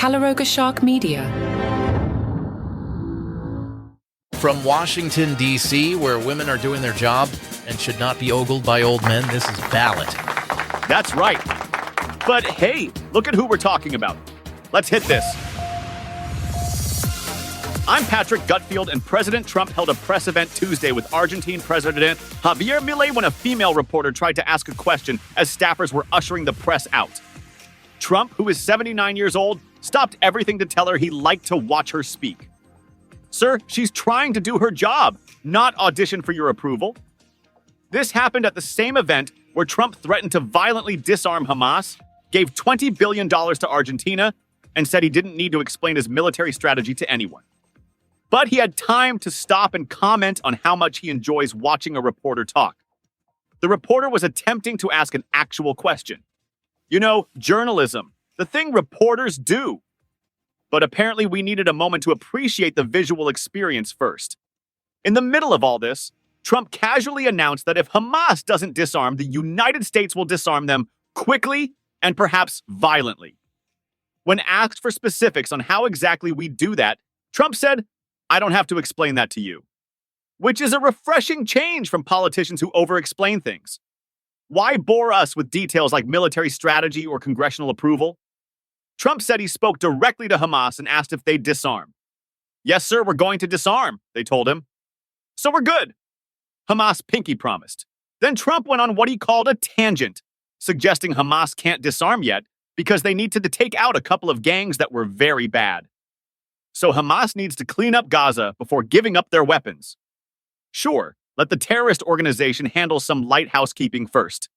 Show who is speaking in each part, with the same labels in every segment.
Speaker 1: Calaroga Shark Media.
Speaker 2: From Washington, D.C., where women are doing their job and should not be ogled by old men, this is Ballot.
Speaker 3: That's right. But hey, look at who we're talking about. Let's hit this. I'm Patrick Gutfield, and President Trump held a press event Tuesday with Argentine President Javier Milei when a female reporter tried to ask a question as staffers were ushering the press out. Trump, who is 79 years old, stopped everything to tell her he liked to watch her speak. Sir, she's trying to do her job, not audition for your approval. This happened at the same event where Trump threatened to violently disarm Hamas, gave $20 billion to Argentina, and said he didn't need to explain his military strategy to anyone. But he had time to stop and comment on how much he enjoys watching a reporter talk. The reporter was attempting to ask an actual question. You know, journalism, the thing reporters do. But apparently we needed a moment to appreciate the visual experience first. In the middle of all this, Trump casually announced that if Hamas doesn't disarm, the United States will disarm them quickly and perhaps violently. When asked for specifics on how exactly we do that, Trump said, "I don't have to explain that to you," which is a refreshing change from politicians who over-explain things. Why bore us with details like military strategy or congressional approval? Trump said he spoke directly to Hamas and asked if they'd disarm. "Yes, sir, we're going to disarm," they told him. "So we're good." Hamas pinky promised. Then Trump went on what he called a tangent, suggesting Hamas can't disarm yet because they need to take out a couple of gangs that were very bad. So Hamas needs to clean up Gaza before giving up their weapons. Sure, let the terrorist organization handle some light housekeeping first.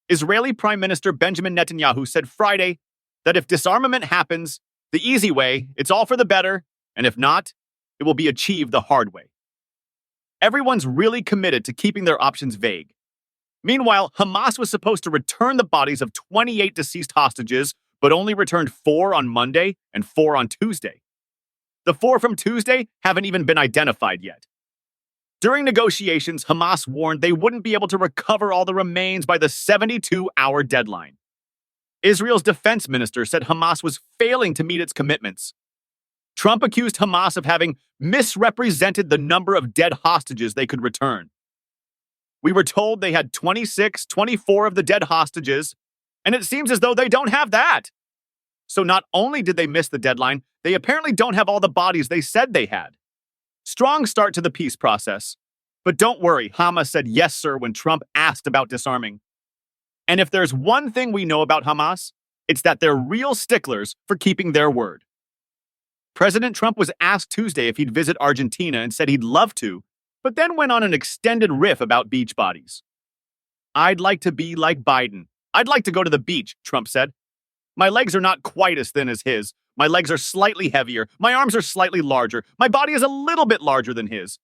Speaker 3: Israeli Prime Minister Benjamin Netanyahu said Friday that if disarmament happens, the easy way, it's all for the better, and if not, it will be achieved the hard way. Everyone's really committed to keeping their options vague. Meanwhile, Hamas was supposed to return the bodies of 28 deceased hostages, but only returned 4 on Monday and 4 on Tuesday. The 4 from Tuesday haven't even been identified yet. During negotiations, Hamas warned they wouldn't be able to recover all the remains by the 72-hour deadline. Israel's defense minister said Hamas was failing to meet its commitments. Trump accused Hamas of having misrepresented the number of dead hostages they could return. "We were told they had 26, 24 of the dead hostages, and it seems as though they don't have that." So not only did they miss the deadline, they apparently don't have all the bodies they said they had. Strong start to the peace process. But don't worry, Hamas said yes, sir, when Trump asked about disarming. And if there's one thing we know about Hamas, it's that they're real sticklers for keeping their word. President Trump was asked Tuesday if he'd visit Argentina and said he'd love to, but then went on an extended riff about beach bodies. "I'd like to be like Biden. I'd like to go to the beach," Trump said. "My legs are not quite as thin as his. My legs are slightly heavier. My arms are slightly larger. My body is a little bit larger than his.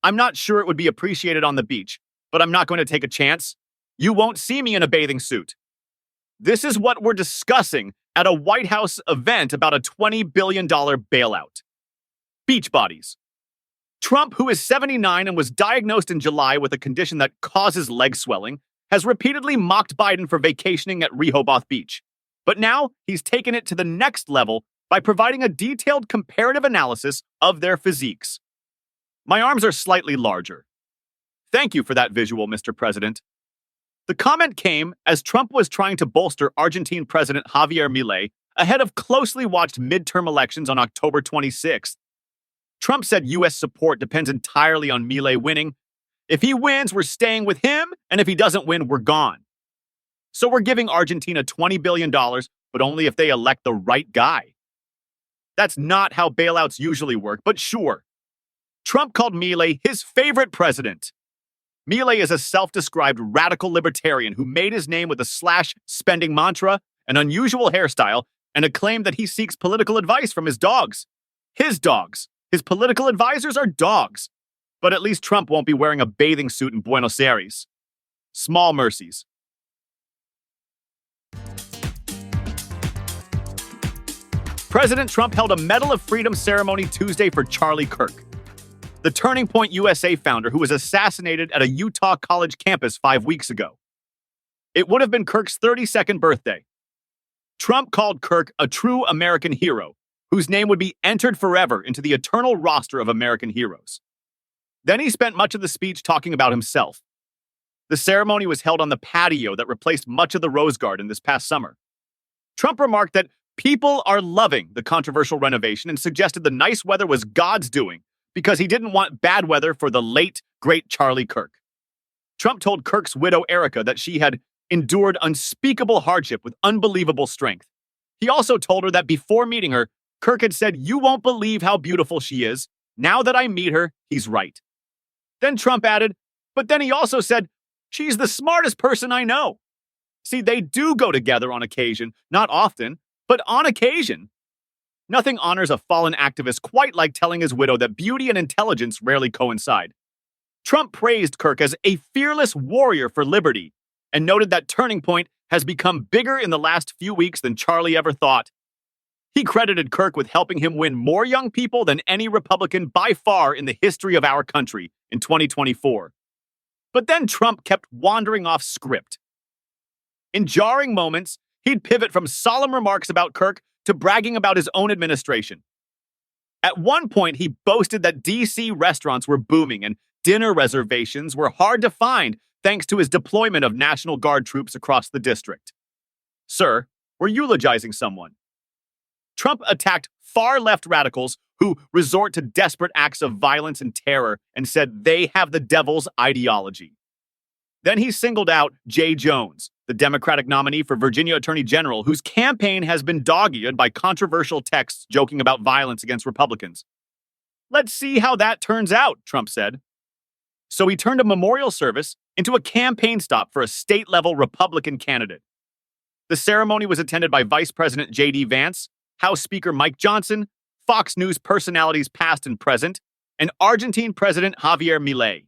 Speaker 3: I'm not sure it would be appreciated on the beach, but I'm not going to take a chance. You won't see me in a bathing suit." This is what we're discussing at a White House event about a $20 billion bailout. Beach bodies. Trump, who is 79 and was diagnosed in July with a condition that causes leg swelling, has repeatedly mocked Biden for vacationing at Rehoboth Beach. But now he's taken it to the next level by providing a detailed comparative analysis of their physiques. "My arms are slightly larger." Thank you for that visual, Mr. President. The comment came as Trump was trying to bolster Argentine President Javier Milei ahead of closely watched midterm elections on October 26th. Trump said U.S. support depends entirely on Milei winning. If he wins, we're staying with him, and if he doesn't win, we're gone. So we're giving Argentina $20 billion, but only if they elect the right guy. That's not how bailouts usually work, but sure. Trump called Milei his favorite president. Milei is a self-described radical libertarian who made his name with a slash spending mantra, an unusual hairstyle, and a claim that he seeks political advice from his dogs. His dogs. His political advisors are dogs. But at least Trump won't be wearing a bathing suit in Buenos Aires. Small mercies. President Trump held a Medal of Freedom ceremony Tuesday for Charlie Kirk, the Turning Point USA founder who was assassinated at a Utah college campus 5 weeks ago. It would have been Kirk's 32nd birthday. Trump called Kirk a true American hero, whose name would be entered forever into the eternal roster of American heroes. Then he spent much of the speech talking about himself. The ceremony was held on the patio that replaced much of the Rose Garden this past summer. Trump remarked that people are loving the controversial renovation and suggested the nice weather was God's doing because he didn't want bad weather for the late, great Charlie Kirk. Trump told Kirk's widow, Erica, that she had endured unspeakable hardship with unbelievable strength. He also told her that before meeting her, Kirk had said, "You won't believe how beautiful she is. Now that I meet her, he's right." Then Trump added, but then he also said, "She's the smartest person I know." See, they do go together on occasion, not often, but on occasion. Nothing honors a fallen activist quite like telling his widow that beauty and intelligence rarely coincide. Trump praised Kirk as a fearless warrior for liberty and noted that Turning Point has become bigger in the last few weeks than Charlie ever thought. He credited Kirk with helping him win more young people than any Republican by far in the history of our country in 2024. But then Trump kept wandering off script. In jarring moments, he'd pivot from solemn remarks about Kirk to bragging about his own administration. At one point, he boasted that D.C. restaurants were booming and dinner reservations were hard to find thanks to his deployment of National Guard troops across the district. Sir, we're eulogizing someone. Trump attacked far-left radicals who resort to desperate acts of violence and terror and said they have the devil's ideology. Then he singled out Jay Jones, the Democratic nominee for Virginia Attorney General, whose campaign has been dog-eared by controversial texts joking about violence against Republicans. Let's see how that turns out, Trump said. So he turned a memorial service into a campaign stop for a state-level Republican candidate. The ceremony was attended by Vice President J.D. Vance, House Speaker Mike Johnson, Fox News personalities past and present, and Argentine President Javier Milei.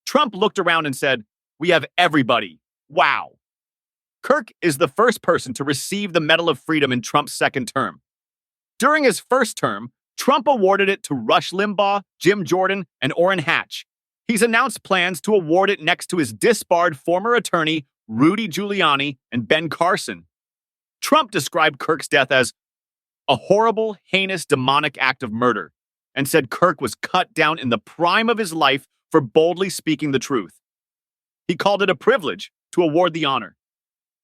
Speaker 3: Trump looked around and said, "We have everybody. Wow." Kirk is the first person to receive the Medal of Freedom in Trump's second term. During his first term, Trump awarded it to Rush Limbaugh, Jim Jordan, and Orrin Hatch. He's announced plans to award it next to his disbarred former attorney, Rudy Giuliani, and Ben Carson. Trump described Kirk's death as a horrible, heinous, demonic act of murder, and said Kirk was cut down in the prime of his life for boldly speaking the truth. He called it a privilege to award the honor.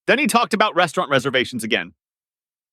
Speaker 3: Then he talked about restaurant reservations again.